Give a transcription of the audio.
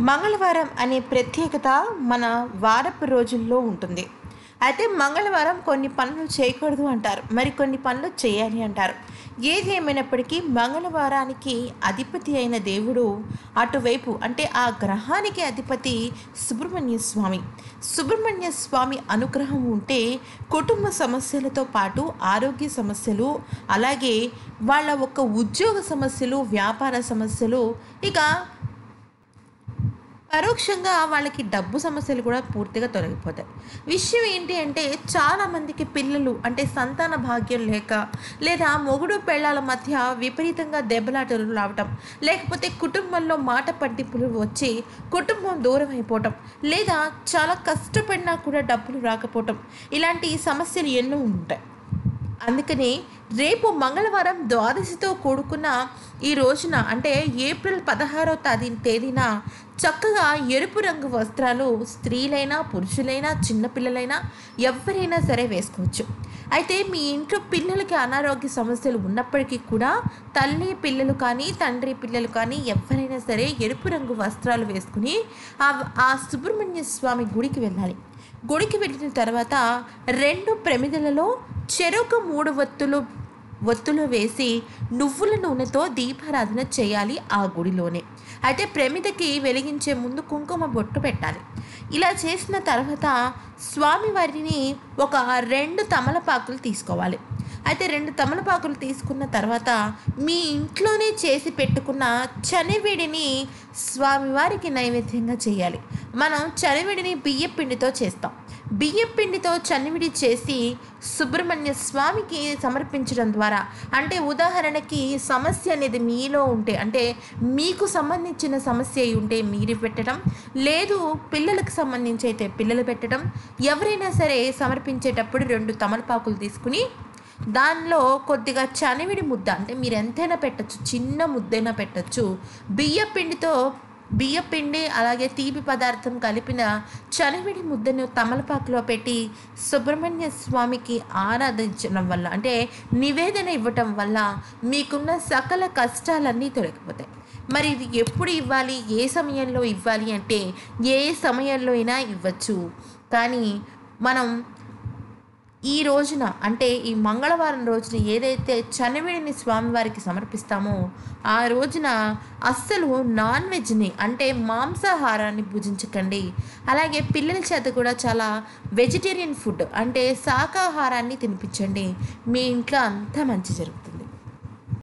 మంగళవారం అనే ప్రత్యేకత మన వారపు రోజుల్లో ఉంటుంది. అయితే మంగళవారం కొన్ని పనులు చేయకూడదు అంటారు. మరికొన్ని పనులు చేయాలి అంటారు. ఏది ఏమైనప్పటికీ మంగళవారానికి అధిపతి అయిన దేవుడు అటువైపు అంటే ఆ గ్రహానికి అధిపతి సుబ్రహ్మణ్య స్వామి. సుబ్రహ్మణ్య స్వామి అనుగ్రహం ఉంటే కుటుంబ సమస్యలతో పాటు ఆరోగ్య సమస్యలు, అలాగే వాళ్ళ ఒక ఉద్యోగ సమస్యలు, వ్యాపార సమస్యలు, ఇక పరోక్షంగా వాళ్ళకి డబ్బు సమస్యలు కూడా పూర్తిగా తొలగిపోతాయి. విషయం ఏంటి అంటే చాలామందికి పిల్లలు అంటే సంతాన భాగ్యం లేక, లేదా మొగుడు పెళ్ళాల మధ్య విపరీతంగా దెబ్బలాటలు రావటం, లేకపోతే కుటుంబంలో మాట పట్టింపులు వచ్చి కుటుంబం దూరం అయిపోవటం, లేదా చాలా కష్టపడినా కూడా డబ్బులు రాకపోవటం, ఇలాంటి సమస్యలు ఎన్నో ఉంటాయి. అందుకని రేపు మంగళవారం ద్వాదశితో కూడుకున్న ఈ రోజున అంటే ఏప్రిల్ 16వ తేదీన చక్కగా ఎరుపు రంగు వస్త్రాలు స్త్రీలైనా పురుషులైనా చిన్నపిల్లలైనా ఎవరైనా సరే వేసుకోవచ్చు. అయితే మీ ఇంట్లో పిల్లలకి అనారోగ్య సమస్యలు ఉన్నప్పటికీ కూడా తల్లి పిల్లలు కానీ తండ్రి పిల్లలు కానీ ఎవరైనా సరే ఎరుపు రంగు వస్త్రాలు వేసుకుని ఆ సుబ్రహ్మణ్య స్వామి గుడికి వెళ్ళాలి. గుడికి వెళ్ళిన తర్వాత 2 ప్రమిదలలో చెరొక 3 ఒత్తులు వేసి నువ్వుల నూనెతో దీపారాధన చేయాలి ఆ గుడిలోనే. అయితే ప్రమిదకి వెలిగించే ముందు కుంకుమ బొట్టు పెట్టాలి. ఇలా చేసిన తర్వాత స్వామివారిని ఒక 2 తమలపాకులు తీసుకోవాలి. అయితే 2 తమలపాకులు తీసుకున్న తర్వాత మీ ఇంట్లోనే చేసి పెట్టుకున్న చనివిడిని స్వామివారికి నైవేద్యంగా చేయాలి. మనం చనివిడిని బియ్యపిండితో చేస్తాం. బియ్యపిండితో చనివిడి చేసి సుబ్రహ్మణ్య స్వామికి సమర్పించడం ద్వారా, అంటే ఉదాహరణకి సమస్య అనేది మీలో ఉంటే, అంటే మీకు సంబంధించిన సమస్య ఉంటే మీరు పెట్టడం, లేదు పిల్లలకు సంబంధించి అయితే పిల్లలు పెట్టడం, ఎవరైనా సరే సమర్పించేటప్పుడు 2 తమలపాకులు తీసుకుని దానిలో కొద్దిగా చనివిడి ముద్ద, అంటే మీరు ఎంతైనా పెట్టచ్చు, చిన్న ముద్దైనా పెట్టచ్చు, బియ్యపిండి అలాగే తీపి పదార్థం కలిపిన చనివిడి ముద్దను తమలపాకులో పెట్టి సుబ్రహ్మణ్య స్వామికి ఆరాధించడం వల్ల, అంటే నివేదన ఇవ్వటం వల్ల మీకున్న సకల కష్టాలన్నీ తొలగిపోతాయి. మరి ఇది ఎప్పుడు ఇవ్వాలి, ఏ సమయంలో ఇవ్వాలి అంటే ఏ సమయంలో అయినా ఇవ్వచ్చు. కానీ మనం ఈ రోజున అంటే ఈ మంగళవారం రోజున ఏదైతే చనివిడిని స్వామివారికి సమర్పిస్తామో ఆ రోజున అస్సలు నాన్ వెజ్ని అంటే మాంసాహారాన్ని భుజించకండి. అలాగే పిల్లల చేత కూడా చాలా వెజిటేరియన్ ఫుడ్ అంటే శాకాహారాన్ని తినిపించండి. మీ ఇంట్లో అంతా మంచి జరుగుతుంది.